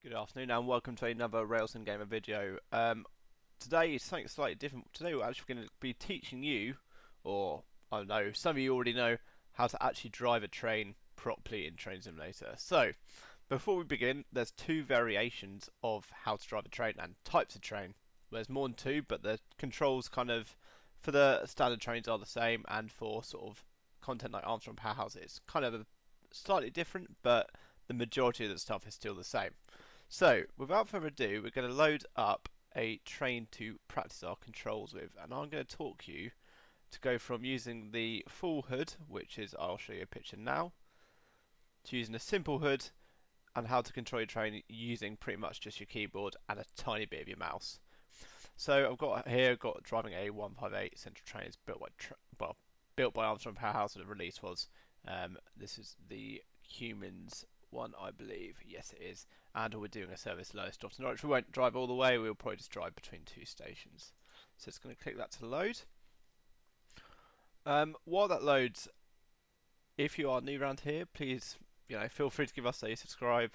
Good afternoon and welcome to another Rails and Gamer video. Today is something slightly different. Today we're actually going to be teaching you, or I don't know, some of you already know, how to actually drive a train properly in Train Simulator. So, before we begin, there's two variations of how to drive a train and types of train. There's more than two, but the controls kind of, for the standard trains are the same, and for sort of content like Armstrong Powerhouse it's kind of slightly different, but the majority of the stuff is still the same. So, without further ado, we're going to load up a train to practice our controls with, and I'm going to talk you to go from using the full hood, which is, I'll show you a picture now, to using a simple hood, and how to control your train using pretty much just your keyboard and a tiny bit of your mouse. So I've got driving a 158 Central Train. It's built by Armstrong Powerhouse, and the release was this is the Humans one, I believe. Yes, it is. And we're doing a service Lowestoft to Norwich. We won't drive all the way. We'll probably just drive between two stations. So it's going to click that to load. While that loads, if you are new around here, please feel free to give us a subscribe.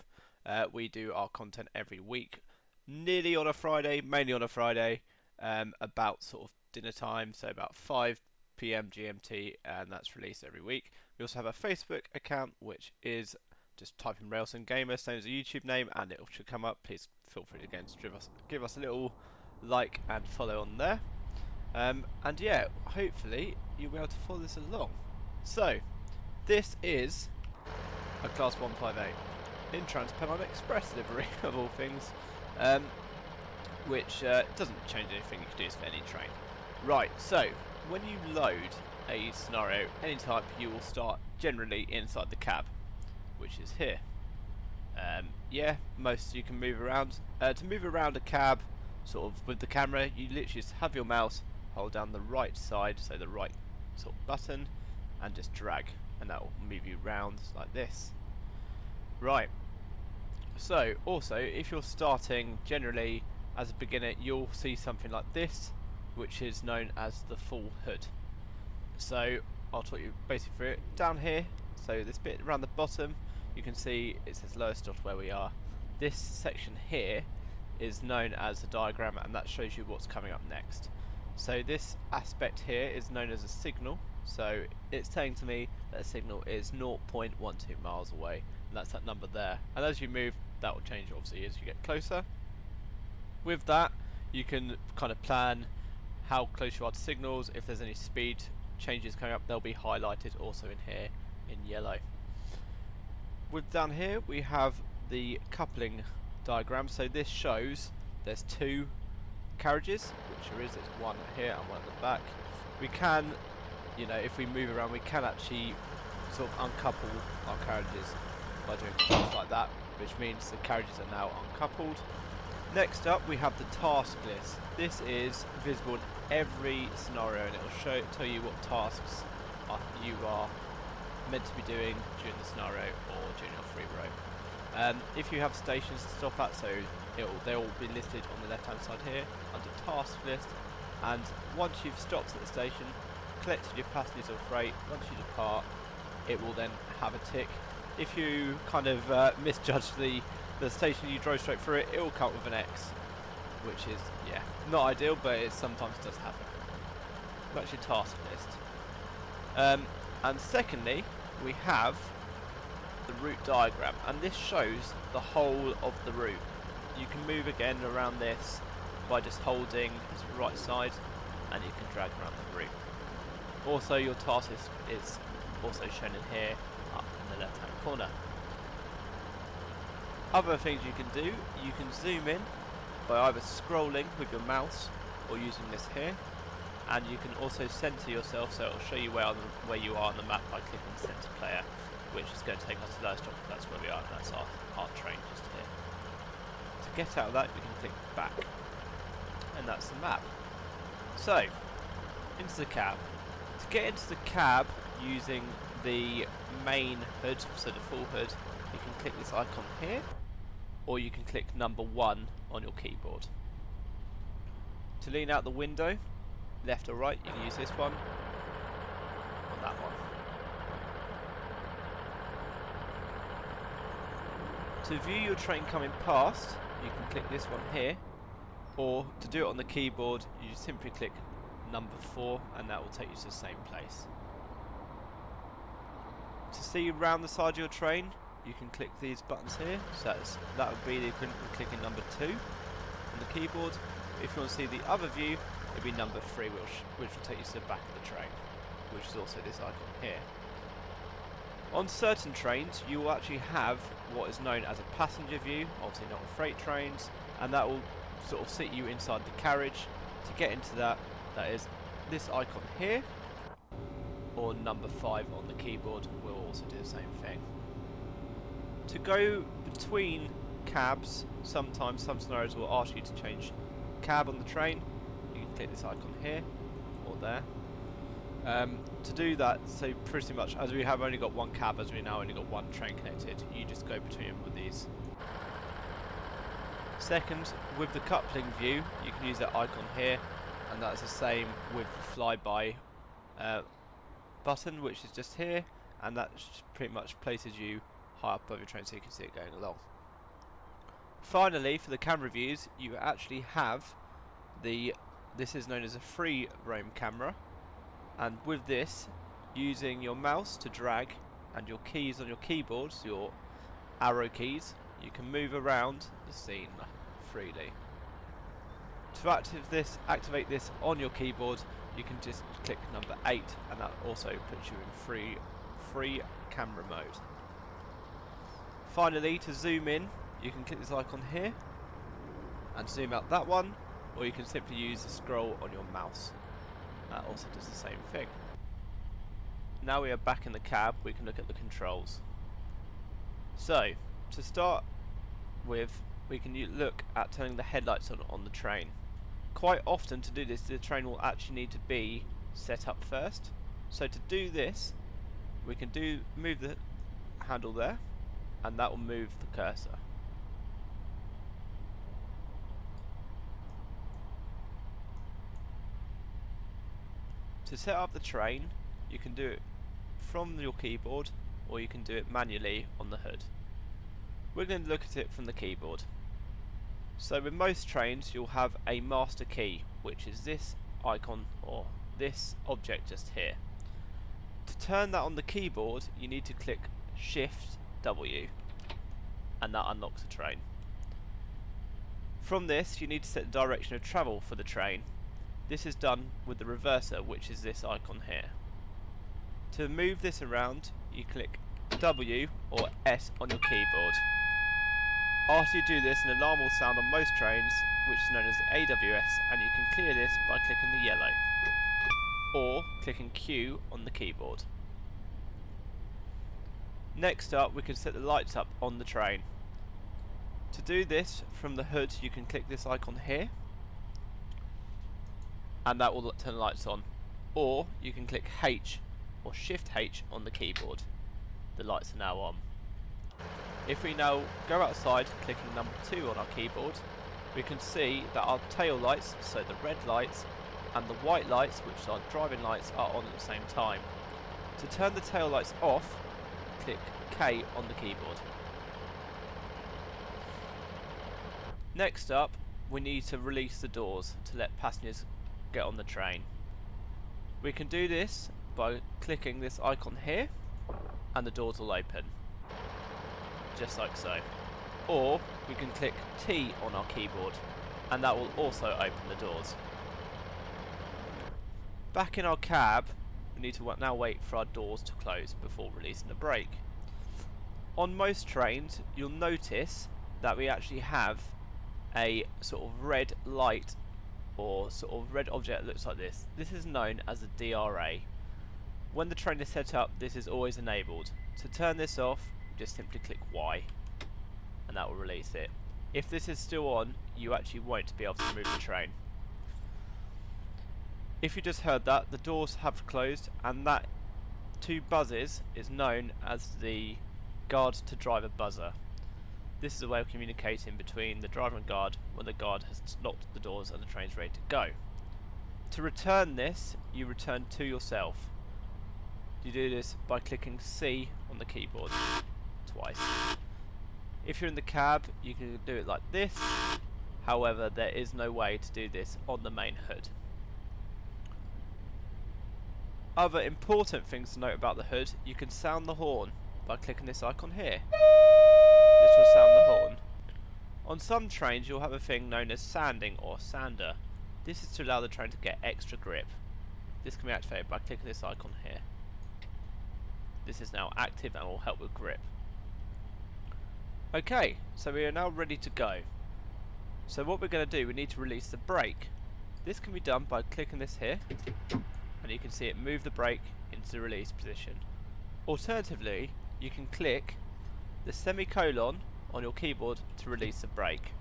We do our content every week, nearly on a Friday, mainly on a Friday, about sort of dinner time, so about 5 PM GMT, and that's released every week. We also have a Facebook account, which is just type in Rails and Gamer, same as a YouTube name, and it should come up. Please feel free again to give us a little like and follow on there. And yeah, hopefully you'll be able to follow this along. So, this is a Class 158 in Trans-Pennine Express livery, of all things, which doesn't change anything. You can do this for any train. Right, so when you load a scenario, any type, you will start generally inside the cab, which is here. Yeah, most you can move around. To move around a cab, sort of with the camera, you literally just have your mouse, hold down the right side, so the right sort of button, and just drag, and that will move you around like this. Right. So, also, if you're starting generally as a beginner, you'll see something like this, which is known as the full hood. So, I'll talk you basically through it. Down here, so this bit around the bottom, you can see it says Lowestoft where we are. This section here is known as a diagram, and that shows you what's coming up next. So this aspect here is known as a signal. So it's saying to me that a signal is 0.12 miles away, and that's that number there. And as you move, that will change obviously as you get closer. With that, you can kind of plan how close you are to signals. If there's any speed changes coming up, they'll be highlighted also in here in yellow. With down here, we have the coupling diagram. So this shows there's two carriages, which there is. There's one here and one at the back. We can, if we move around, we can actually sort of uncouple our carriages by doing stuff like that, which means the carriages are now uncoupled. Next up, we have the task list. This is visible in every scenario, and it will tell you what tasks you are meant to be doing during the scenario or during your free roam. If you have stations to stop at, so they'll all be listed on the left hand side here under task list, and once you've stopped at the station, collected your passengers or freight, once you depart, it will then have a tick. If you kind of misjudge the station, you drove straight through it, it will come up with an X, which is, yeah, not ideal, but it sometimes does happen. That's your task list. And secondly, we have the route diagram, and this shows the whole of the route. You can move again around this by just holding this right side, and you can drag around the route. Also, your task list is also shown in here up in the left hand corner. Other things you can do, you can zoom in by either scrolling with your mouse or using this here, and you can also center yourself, so it will show you where you are on the map by clicking center player, which is going to take us to Lowestoft. That's where we are, and that's our train just here. To get out of that, we can click back, and that's the map. So, into the cab. To get into the cab using the main hood, so the full hood, you can click this icon here, or you can click number 1 on your keyboard. To lean out the window, left or right, you can use this one or that one. To view your train coming past, you can click this one here, or to do it on the keyboard, you just simply click number 4 and that will take you to the same place. To see around the side of your train, you can click these buttons here, so that would be the equivalent of clicking number 2 on the keyboard. If you want to see the other view, it would be number 3, which will take you to the back of the train, which is also this icon here. On certain trains, you will actually have what is known as a passenger view, obviously not on freight trains, and that will sort of sit you inside the carriage. To get into that, that is this icon here, or number 5 on the keyboard will also do the same thing. To go between cabs, sometimes some scenarios will ask you to change cab on the train. You can click this icon here, or there. To do that, so pretty much as we have only got one cab, as we now only got one train connected, you just go between them with these. Second, with the coupling view, you can use that icon here, and that's the same with the flyby button, which is just here, and that pretty much places you high up above your train so you can see it going along. Finally, for the camera views, you actually have this is known as a free roam camera, and with this, using your mouse to drag and your keys on your keyboard, so your arrow keys, you can move around the scene freely. To activate this on your keyboard, you can just click number 8, and that also puts you in free camera mode. Finally, to zoom in, you can click this icon here and zoom out that one, or you can simply use the scroll on your mouse. That also does the same thing. Now we are back in the cab, we can look at the controls. So, to start with, we can look at turning the headlights on the train. Quite often to do this, the train will actually need to be set up first. So to do this, we can move the handle there, and that will move the cursor. To set up the train, you can do it from your keyboard, or you can do it manually on the hood. We're going to look at it from the keyboard. So with most trains, you'll have a master key, which is this icon or this object just here. To turn that on the keyboard, you need to click Shift W, and that unlocks the train. From this, you need to set the direction of travel for the train. This is done with the reverser, which is this icon here. To move this around, you click W or S on your keyboard. After you do this, an alarm will sound on most trains, which is known as the AWS, and you can clear this by clicking the yellow, or clicking Q on the keyboard. Next up, we can set the lights up on the train. To do this, from the hood, you can click this icon here, and that will turn the lights on, or you can click H or Shift H on the keyboard. The lights are now on. If we now go outside, clicking number 2 on our keyboard, we can see that our tail lights, so the red lights, and the white lights, which are driving lights, are on at the same time. To turn the tail lights off, click K on the keyboard. Next up, we need to release the doors to let passengers get on the train. We can do this by clicking this icon here, and the doors will open, just like so. Or we can click T on our keyboard, and that will also open the doors. Back in our cab, we need to now wait for our doors to close before releasing the brake. On most trains, you'll notice that we actually have a sort of red light or sort of red object that looks like this. This is known as a DRA. When the train is set up, this is always enabled. To turn this off, just simply click Y, and that will release it. If this is still on, you actually won't be able to move the train. If you just heard that, the doors have closed, and that 2 buzzes is known as the guard to driver buzzer. This is a way of communicating between the driver and guard when the guard has locked the doors and the train's ready to go. To return this, you return to yourself. You do this by clicking C on the keyboard twice. If you're in the cab, you can do it like this. However, there is no way to do this on the main hood. Other important things to note about the hood: you can sound the horn by clicking this icon here. This will sound the horn. On some trains you'll have a thing known as sanding or sander. This is to allow the train to get extra grip. This can be activated by clicking this icon here. This is now active and will help with grip. Okay, so we are now ready to go. So what we're going to do, we need to release the brake. This can be done by clicking this here, and you can see it move the brake into the release position. Alternatively, you can click the semicolon on your keyboard to release the brake.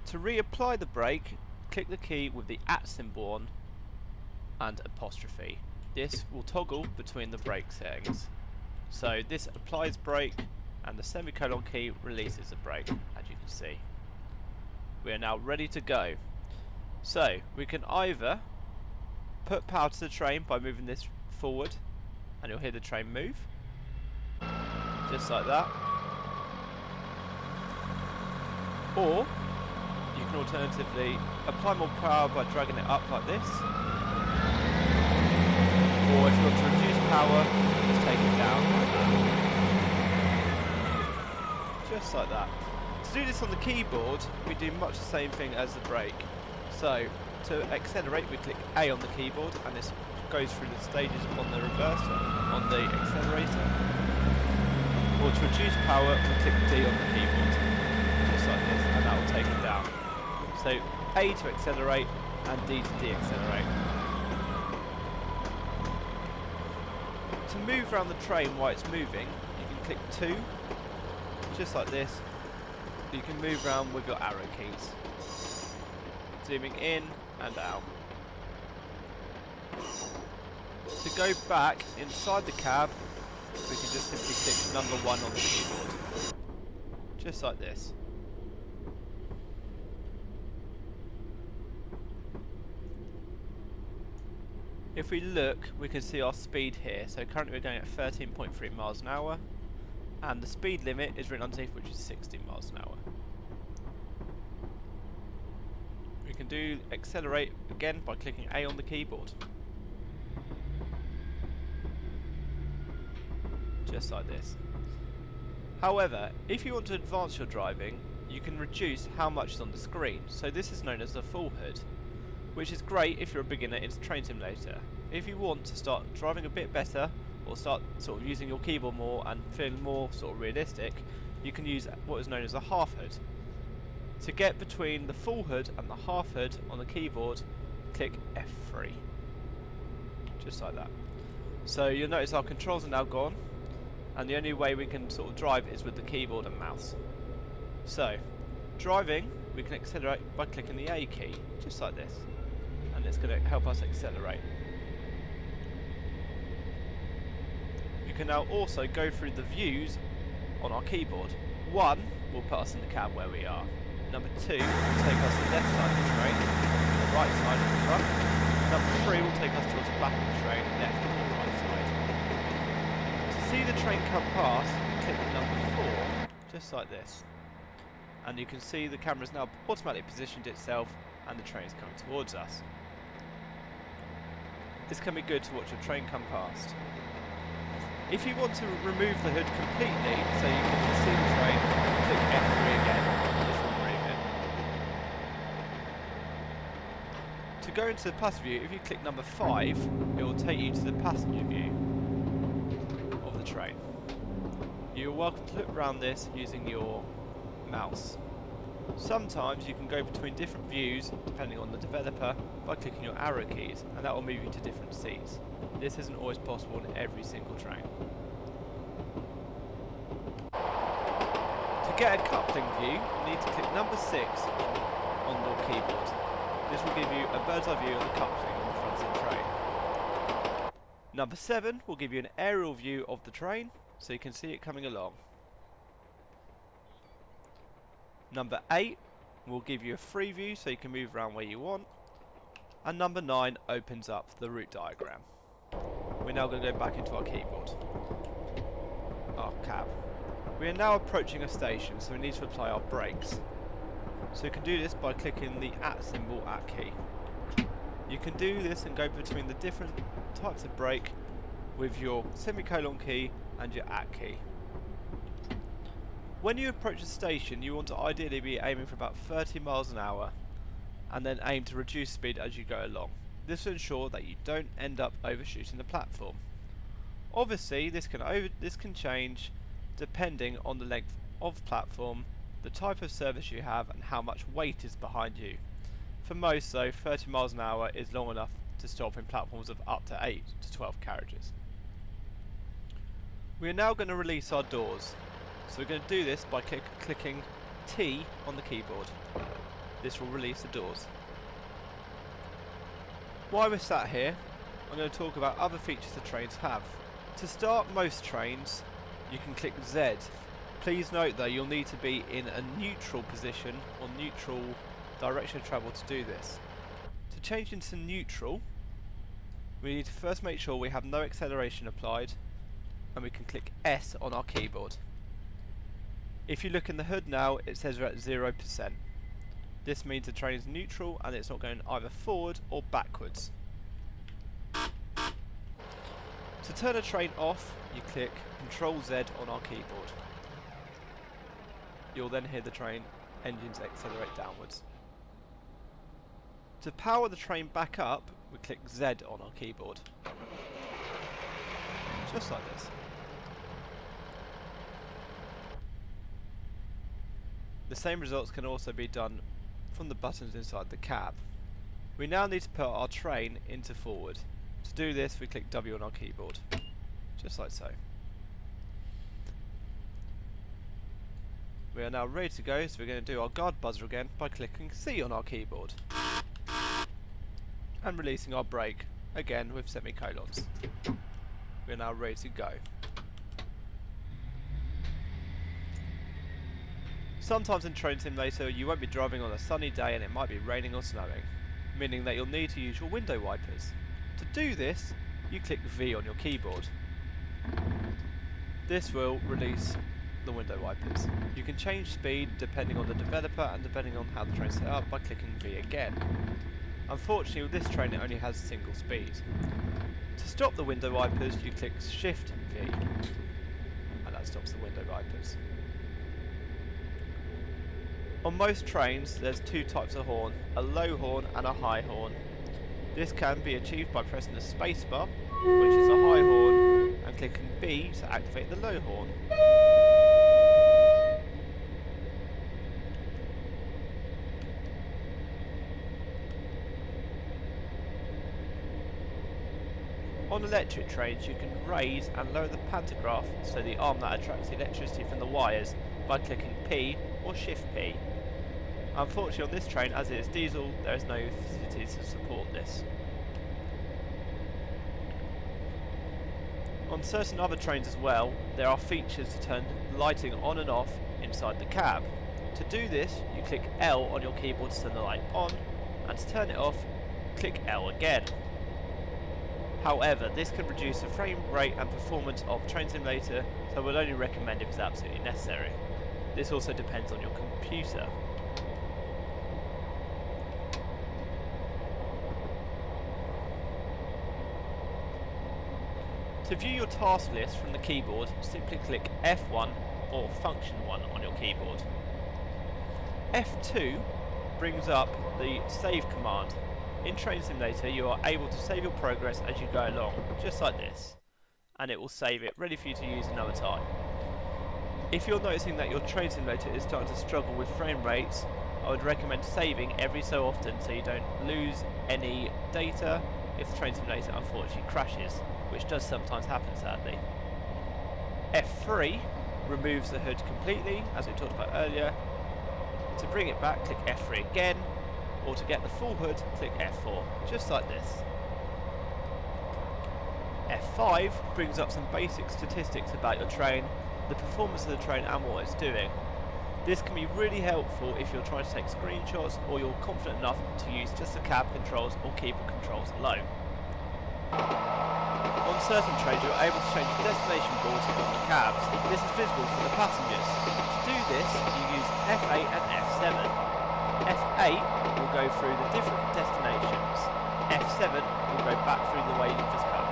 To reapply the brake, click the key with the @ symbol on and apostrophe. This will toggle between the brake settings. So this applies brake and the semicolon key releases the brake, as you can see. We are now ready to go. So we can either put power to the train by moving this forward, and you'll hear the train move, just like that. Or you can alternatively apply more power by dragging it up like this. Or if you want to reduce power, just take it down like that. Just like that. To do this on the keyboard, we do much the same thing as the brake. So, to accelerate, we click A on the keyboard, and this goes through the stages on the reverser, on the accelerator. Or to reduce power, we click D on the keyboard, just like this, and that will take it down. So, A to accelerate, and D to de-accelerate. To move around the train while it's moving, you can click 2, just like this. You can move around with your arrow keys, zooming in and out. To go back inside the cab, we can just simply click number 1 on the keyboard, just like this. If we look, we can see our speed here. So currently we're going at 13.3 miles an hour, and the speed limit is written underneath, which is 60 miles an hour. We can do accelerate again by clicking A on the keyboard, just like this. However, if you want to advance your driving, you can reduce how much is on the screen. So this is known as the full hood, which is great if you're a beginner in Train Simulator. If you want to start driving a bit better, or start sort of using your keyboard more and feeling more sort of realistic, you can use what is known as a half hood. To get between the full hood and the half hood on the keyboard, click F3, just like that. So you'll notice our controls are now gone, and the only way we can sort of drive is with the keyboard and mouse. So, driving, we can accelerate by clicking the A key, just like this, and it's going to help us accelerate. You can now also go through the views on our keyboard. 1 will put us in the cab where we are. Number 2 will take us to the left side of the train, the right side of the front. Number 3 will take us towards the back of the train, left and the right side. To see the train come past, click number 4, just like this. And you can see the camera's now automatically positioned itself and the train's coming towards us. This can be good to watch a train come past. If you want to remove the hood completely, so you can just see the train, click F3 again, and this will remove it. To go into the passenger view, if you click number 5, it will take you to the passenger view of the train. You're welcome to look around this using your mouse. Sometimes you can go between different views depending on the developer by clicking your arrow keys, and that will move you to different seats. This isn't always possible in every single train. To get a coupling view, you need to click number 6 on your keyboard. This will give you a bird's eye view of the coupling on the front of the train. Number 7 will give you an aerial view of the train, so you can see it coming along. Number 8 will give you a free view, so you can move around where you want. And number 9 opens up the route diagram. We're now going to go back into our keyboard, our cab. We are now approaching a station, so we need to apply our brakes. So you can do this by clicking the at symbol at key. You can do this and go between the different types of brake with your semicolon key and your at key. When you approach a station, you want to ideally be aiming for about 30 miles an hour and then aim to reduce speed as you go along. This will ensure that you don't end up overshooting the platform. Obviously this can change depending on the length of platform, the type of service you have and how much weight is behind you. For most though, 30 miles an hour is long enough to stop in platforms of up to 8 to 12 carriages. We are now going to release our doors. So we're going to do this by clicking T on the keyboard. This will release the doors. While we're sat here, I'm going to talk about other features the trains have. To start most trains, you can click Z. Please note though, you'll need to be in a neutral position or neutral direction of travel to do this. To change into neutral, we need to first make sure we have no acceleration applied, and we can click S on our keyboard. If you look in the hood now, it says we're at 0%. This means the train is neutral and it's not going either forward or backwards. To turn a train off, you click Ctrl Z on our keyboard. You'll then hear the train engines accelerate downwards. To power the train back up, we click Z on our keyboard. Just like this. The same results can also be done from the buttons inside the cab. We now need to put our train into forward. To do this, we click W on our keyboard, just like so. We are now ready to go, so we're going to do our guard buzzer again by clicking C on our keyboard. And releasing our brake, again with semicolons. We are now ready to go. Sometimes in Train Simulator you won't be driving on a sunny day and it might be raining or snowing, meaning that you'll need to use your window wipers. To do this, you click V on your keyboard. This will release the window wipers. You can change speed depending on the developer and depending on how the train's set up by clicking V again. Unfortunately with this train it only has single speed. To stop the window wipers you click Shift V and that stops the window wipers. On most trains there's two types of horn, a low horn and a high horn. This can be achieved by pressing the spacebar, which is a high horn, and clicking B to activate the low horn. On electric trains you can raise and lower the pantograph, so the arm that attracts the electricity from the wires, by clicking P or Shift P. Unfortunately on this train, as it is diesel, there is no facilities to support this. On certain other trains as well, there are features to turn lighting on and off inside the cab. To do this, you click L on your keyboard to turn the light on, and to turn it off, click L again. However, this can reduce the frame rate and performance of Train Simulator, so I would only recommend if it's absolutely necessary. This also depends on your computer. To view your task list from the keyboard, simply click F1 or Function 1 on your keyboard. F2 brings up the save command. In Train Simulator you are able to save your progress as you go along, just like this, and it will save it ready for you to use another time. If you're noticing that your Train Simulator is starting to struggle with frame rates, I would recommend saving every so often so you don't lose any data if the Train Simulator unfortunately crashes, which does sometimes happen sadly. F3 removes the hood completely, as we talked about earlier. To bring it back, click F3 again, or to get the full hood, click F4, just like this. F5 brings up some basic statistics about your train, the performance of the train and what it's doing. This can be really helpful if you're trying to take screenshots or you're confident enough to use just the cab controls or keyboard controls alone. On On certain trains you're able to change the destination boards on the cabs. This is visible for the passengers. To do this you use F8 and F7. F8 will go through the different destinations. F7 will go back through the way you've just come.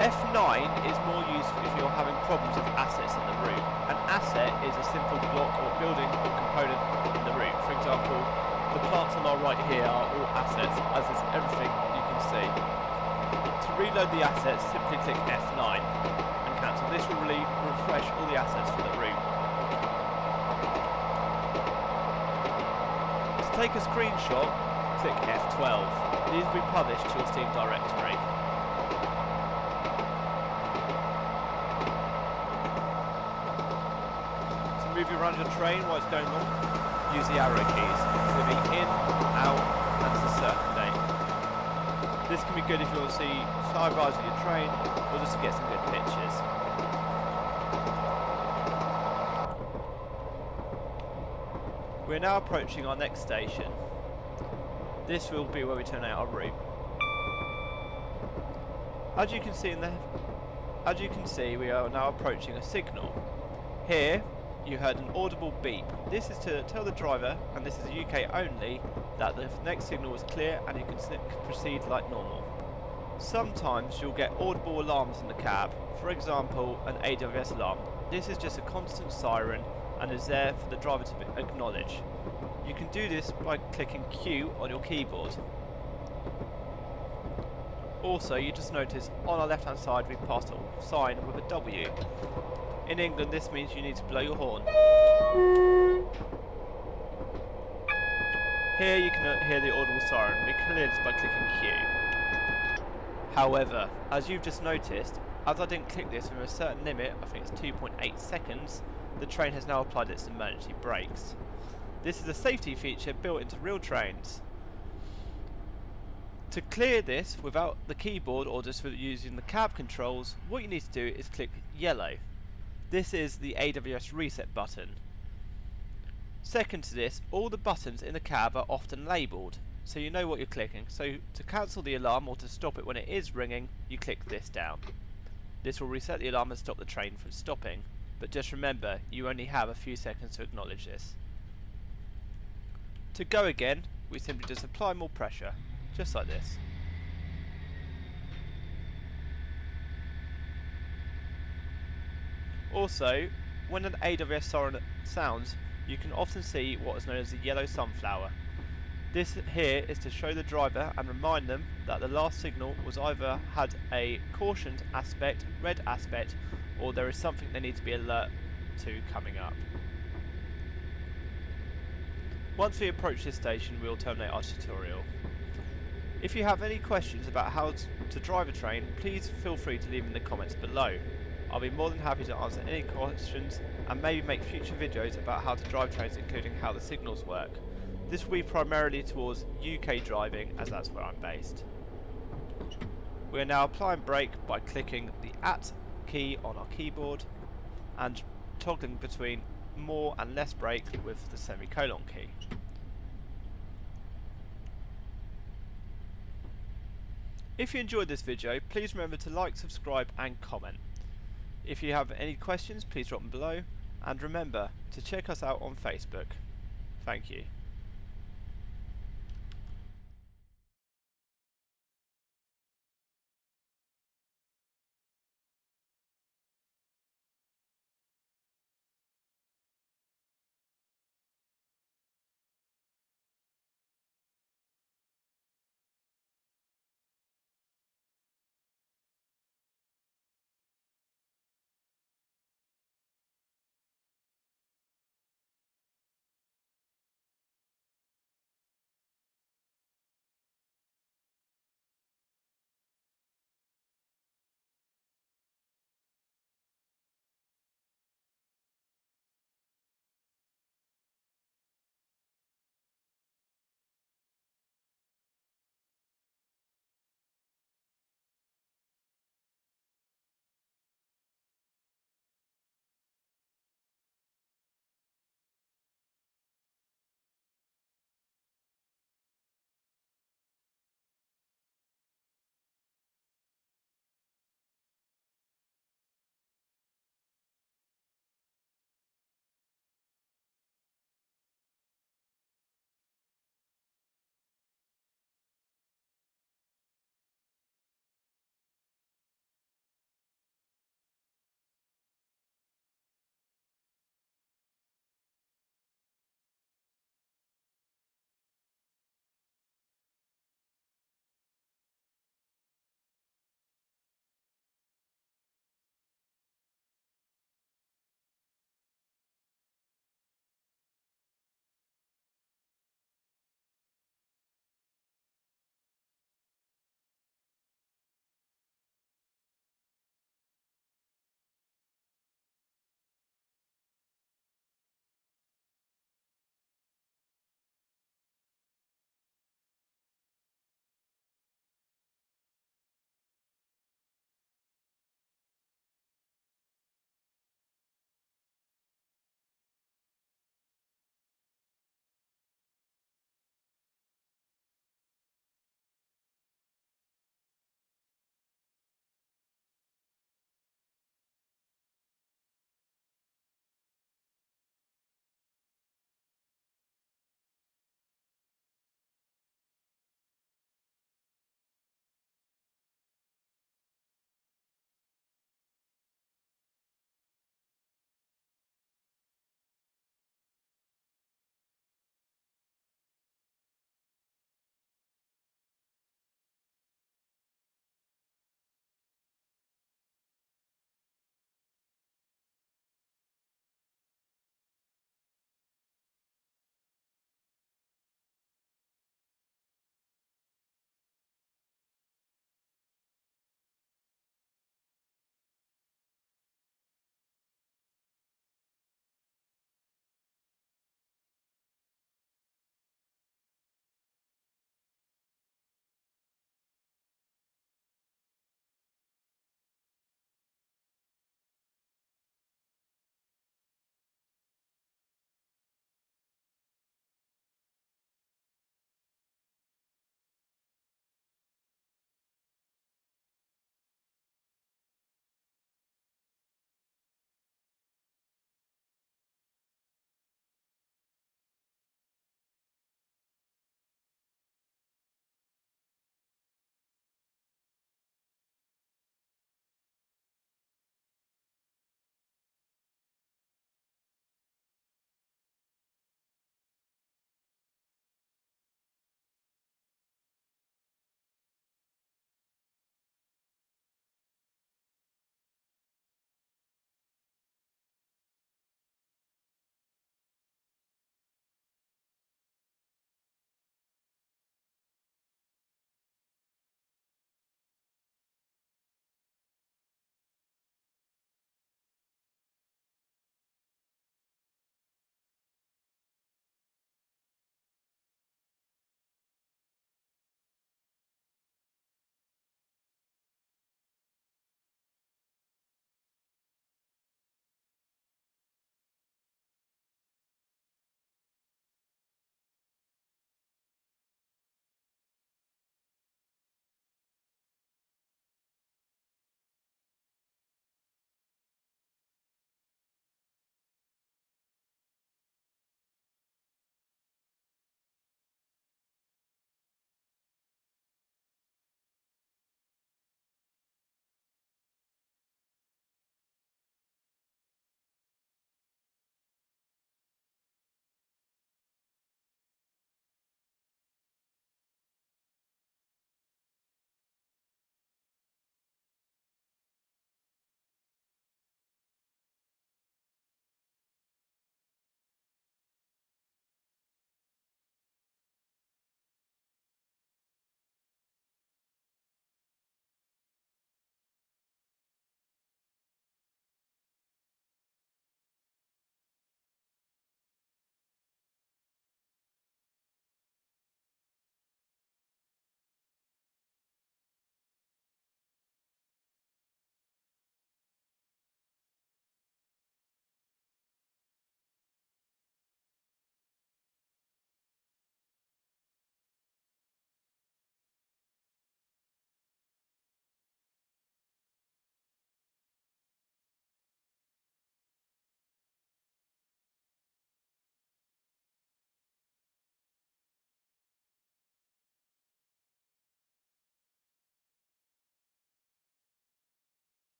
F9 is more useful if you're having problems with assets in the route. An asset is a simple block or building or component in the route. For example, the plants on our right here are all assets, as is everything you can see. To reload the assets, simply click F9 and cancel. This will refresh all the assets for the route. To take a screenshot, click F12. These will be published to your Steam directory. To move you around your train while it's going on, use the arrow keys, moving in, out, and to circulate. This can be good if you want to see sidebars of your train, or just to get some good pictures. We're now approaching our next station. This will be where we turn out our route. As you can see, we are now approaching a signal. Here, you heard an audible beep. This is to tell the driver, and this is UK only, that the next signal is clear and you can proceed like normal. Sometimes you'll get audible alarms in the cab, for example an AWS alarm. This is just a constant siren and is there for the driver to acknowledge. You can do this by clicking Q on your keyboard. Also, you just notice on our left hand side we passed a sign with a W. In England this means you need to blow your horn. Here you can hear the audible siren. We clear this by clicking Q. However, as you've just noticed, as I didn't click this within a certain limit, I think it's 2.8 seconds, the train has now applied its emergency brakes. This is a safety feature built into real trains. To clear this without the keyboard or just with using the cab controls, what you need to do is click yellow. This is the AWS reset button. Second to this, all the buttons in the cab are often labelled, so you know what you're clicking. So to cancel the alarm or to stop it when it is ringing, you click this down. This will reset the alarm and stop the train from stopping, but just remember, you only have a few seconds to acknowledge this. To go again, we simply just apply more pressure, just like this. Also, when an AWS siren sounds, you can often see what is known as the yellow sunflower. This here is to show the driver and remind them that the last signal was either had a cautioned aspect, red aspect, or there is something they need to be alert to coming up. Once we approach this station, we will terminate our tutorial. If you have any questions about how to drive a train, please feel free to leave them in the comments below. I'll be more than happy to answer any questions and maybe make future videos about how to drive trains, including how the signals work. This will be primarily towards UK driving, as that's where I'm based. We are now applying brake by clicking the at key on our keyboard and toggling between more and less brake with the semicolon key. If you enjoyed this video, please remember to like, subscribe and comment. If you have any questions, please drop them below, and remember to check us out on Facebook. Thank you.